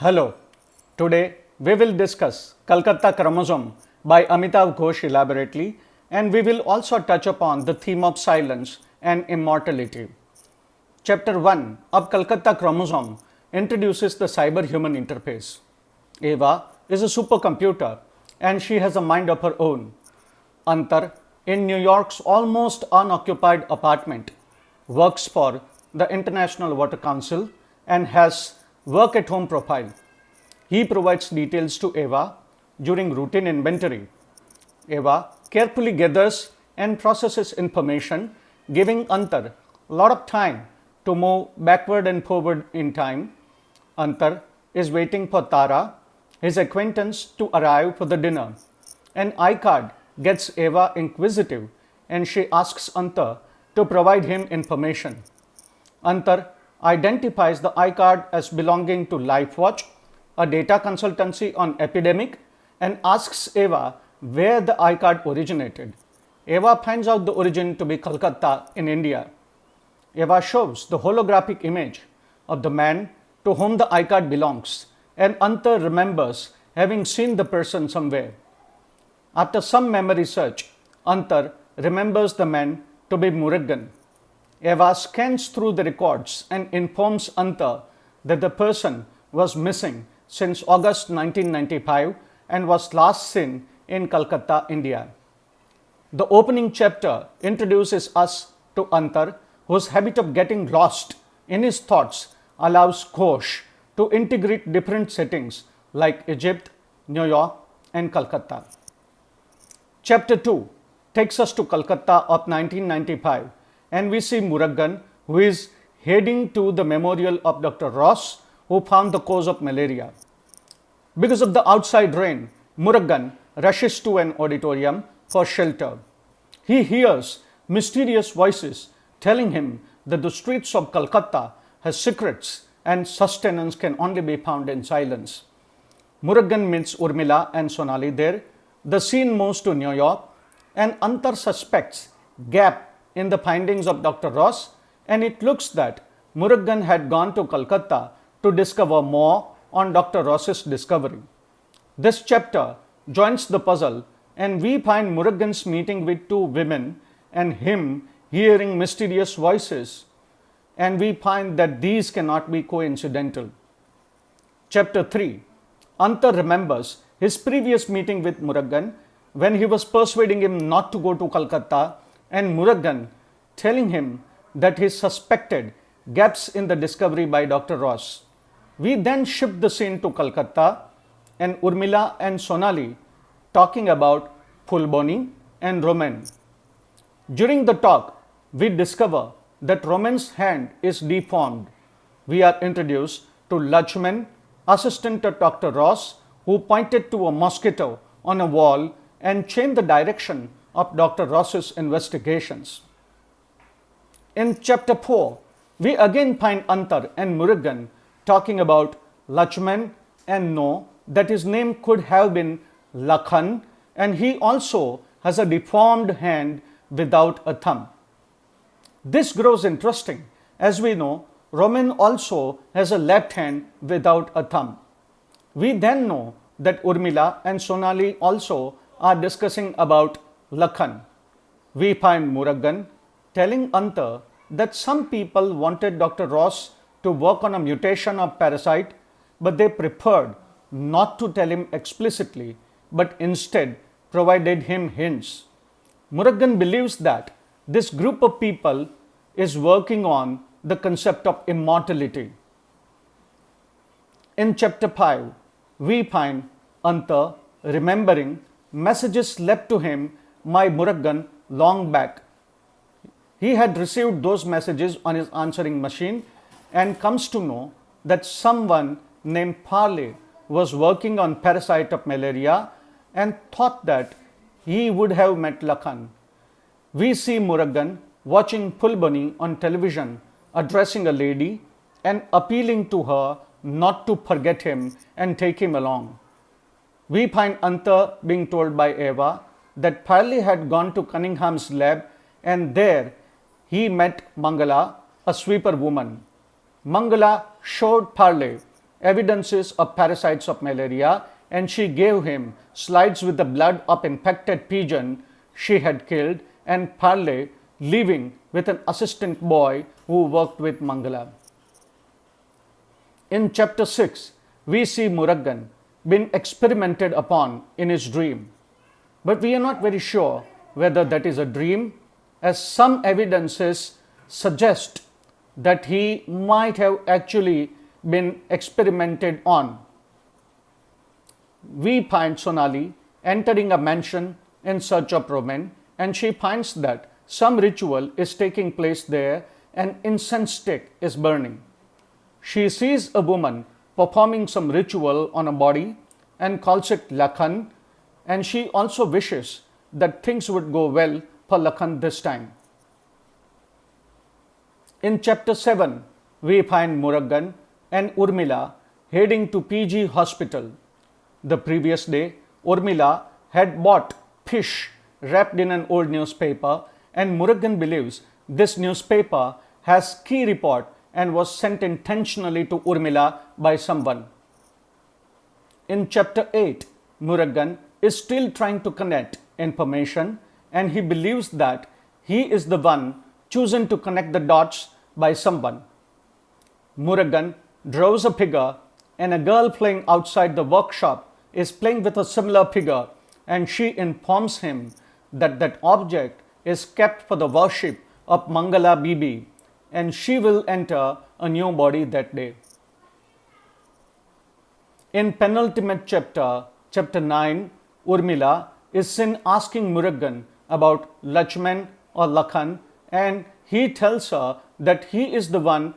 Hello. Today we will discuss Kolkata Chromosome by Amitav Ghosh elaborately, and we will also touch upon the theme of silence and immortality. Chapter 1 of Kolkata Chromosome introduces the cyber-human interface. Eva is a supercomputer and she has a mind of her own. Antar, in New York's almost unoccupied apartment, works for the International Water Council and has work at home profile. He provides details to Eva during routine inventory. Eva carefully gathers and processes information, giving Antar a lot of time to move backward and forward in time. Antar is waiting for Tara, his acquaintance, to arrive for the dinner. An iCard gets Eva inquisitive and she asks Antar to provide him information. Antar identifies the iCard as belonging to LifeWatch, a data consultancy on epidemic, and asks Eva where the iCard originated. Eva finds out the origin to be Kolkata in India. Eva shows the holographic image of the man to whom the iCard belongs, and Antar remembers having seen the person somewhere. After some memory search, Antar remembers the man to be Murugan. Eva scans through the records and informs Antar that the person was missing since August 1995 and was last seen in Calcutta, India. The opening chapter introduces us to Antar, whose habit of getting lost in his thoughts allows Ghosh to integrate different settings like Egypt, New York, and Calcutta. Chapter 2 takes us to Calcutta of 1995, and we see Murugan, who is heading to the memorial of Dr. Ross, who found the cause of malaria. Because of the outside rain, Murugan rushes to an auditorium for shelter. He hears mysterious voices telling him that the streets of Calcutta has secrets and sustenance can only be found in silence. Murugan meets Urmila and Sonali there. The scene moves to New York, and Antar suspects gap in the findings of Dr. Ross, and it looks that Murugan had gone to Calcutta to discover more on Dr. Ross's discovery. This chapter joins the puzzle, and we find Murugan's meeting with two women and him hearing mysterious voices, and we find that these cannot be coincidental. Chapter 3. Antar remembers his previous meeting with Murugan when he was persuading him not to go to Calcutta, and Murugan telling him that he suspected gaps in the discovery by Dr. Ross. We then shift the scene to Calcutta and Urmila and Sonali talking about Fulboni and Roman. During the talk, we discover that Roman's hand is deformed. We are introduced to Lachman, assistant to Dr. Ross, who pointed to a mosquito on a wall and changed the direction of Dr. Ross's investigations. In chapter 4, we again find Antar and Murugan talking about Lachman and know that his name could have been Lakhan, and he also has a deformed hand without a thumb. This grows interesting as we know Roman also has a left hand without a thumb. We then know that Urmila and Sonali also are discussing about Lakhan. We find Murugan telling Antar that some people wanted Dr. Ross to work on a mutation of parasite, but they preferred not to tell him explicitly, but instead provided him hints. Murugan believes that this group of people is working on the concept of immortality. In chapter 5, we find Antar remembering messages left to him by Murugan long back. He had received those messages on his answering machine and comes to know that someone named Parley was working on parasite of malaria and thought that he would have met Lakhan. We see Murugan watching Fulboni on television, addressing a lady and appealing to her not to forget him and take him along. We find Antar being told by Eva that Parley had gone to Cunningham's lab and there he met Mangala, a sweeper woman. Mangala showed Parley evidences of parasites of malaria, and she gave him slides with the blood of infected pigeon she had killed and parley, living with an assistant boy who worked with Mangala. In chapter 6, we see Muruggan being experimented upon in his dream. But we are not very sure whether that is a dream, as some evidences suggest that he might have actually been experimented on. We find Sonali entering a mansion in search of Roman, and she finds that some ritual is taking place there and incense stick is burning. She sees a woman performing some ritual on a body and calls it Lakhan, and she also wishes that things would go well for Lakhan this time. In chapter 7, we find Muruggan and Urmila heading to PG hospital. The previous day, Urmila had bought fish wrapped in an old newspaper, and Muruggan believes this newspaper has key report and was sent intentionally to Urmila by someone. In chapter 8, Muruggan is still trying to connect information, and he believes that he is the one chosen to connect the dots by someone. Muruggan draws a figure, and a girl playing outside the workshop is playing with a similar figure, and she informs him that that object is kept for the worship of Mangala Bibi, and she will enter a new body that day. In penultimate chapter, chapter 9, Urmila is seen asking Muruggan about Lakshman or Lakhan, and he tells her that he is the one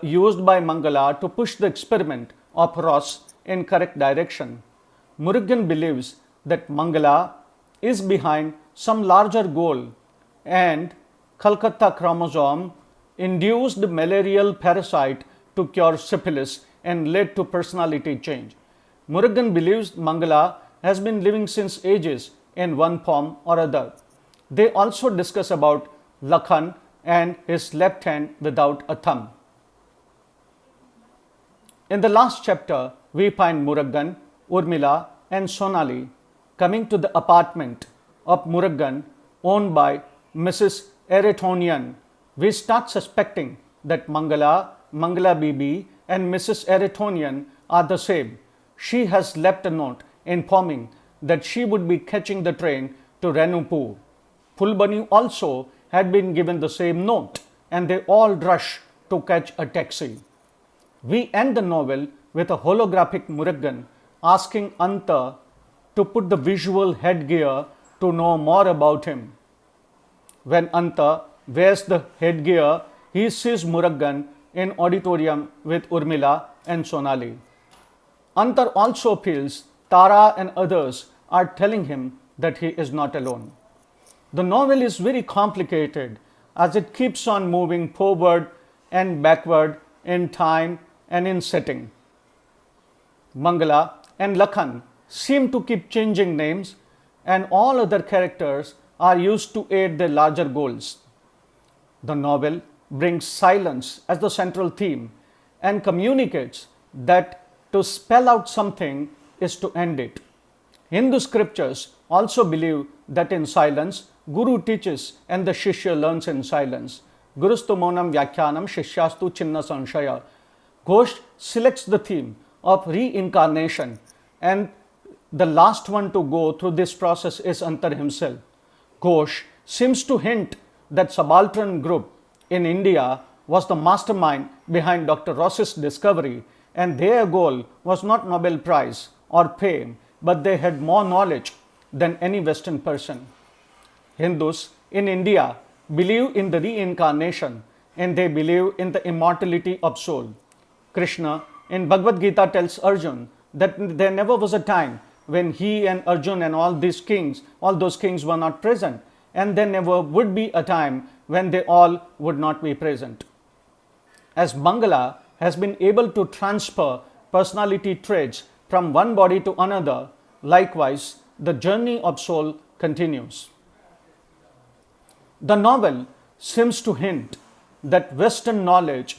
used by Mangala to push the experiment of Ross in correct direction. Muruggan believes that Mangala is behind some larger goal, and Calcutta chromosome induced malarial parasite to cure syphilis and led to personality change. Muruggan believes Mangala has been living since ages in one form or other. They also discuss about Lakhan and his left hand without a thumb. In the last chapter, we find Muruggan, Urmila and Sonali coming to the apartment of Muruggan owned by Mrs. Eretonian. We start suspecting that Mangala, Mangala Bibi and Mrs. Eretonian are the same. She has left a note informing that she would be catching the train to Renupur. Fulbani also had been given the same note, and they all rush to catch a taxi. We end the novel with a holographic Muruggan asking Anta to put the visual headgear to know more about him. When Anta wears the headgear, he sees Muruggan in auditorium with Urmila and Sonali. Anta also feels Tara and others are telling him that he is not alone. The novel is very complicated as it keeps on moving forward and backward in time and in setting. Mangala and Lakhan seem to keep changing names, and all other characters are used to aid their larger goals. The novel brings silence as the central theme and communicates that to spell out something is to end it. Hindu scriptures also believe that in silence, Guru teaches and the Shishya learns in silence. Gurustu monam vyakhyanam shishyastu chinna sanshaya. Ghosh selects the theme of reincarnation, and the last one to go through this process is Antar himself. Ghosh seems to hint that subaltern group in India was the mastermind behind Dr. Ross's discovery, and their goal was not Nobel Prize or fame, but they had more knowledge than any Western person. Hindus in India believe in the reincarnation, and they believe in the immortality of soul. Krishna in Bhagavad Gita tells Arjun that there never was a time when he and Arjun and all those kings were not present, and there never would be a time when they all would not be present. As Mangala has been able to transfer personality traits from one body to another, likewise the journey of soul continues. The novel seems to hint that Western knowledge,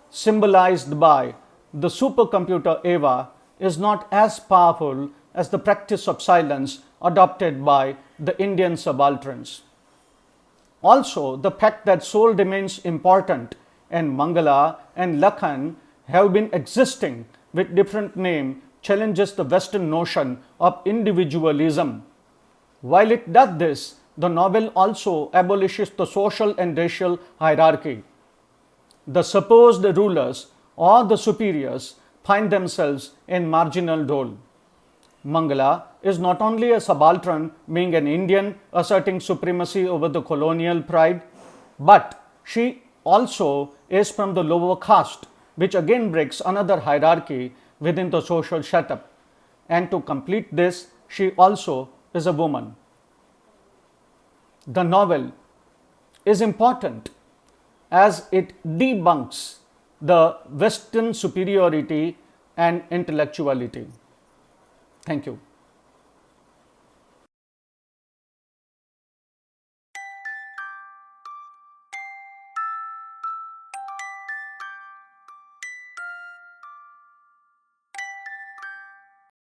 symbolized by the supercomputer Eva is not as powerful as the practice of silence adopted by the Indian subalterns. Also, the fact that soul remains important and Mangala and Lakhan have been existing with different name challenges the Western notion of individualism. While it does this, the novel also abolishes the social and racial hierarchy. The supposed rulers or the superiors find themselves in marginal role. Mangala is not only a subaltern, being an Indian asserting supremacy over the colonial pride, but she also is from the lower caste, which again breaks another hierarchy within the social setup. And to complete this, she also is a woman. The novel is important as it debunks the Western superiority and intellectuality. Thank you.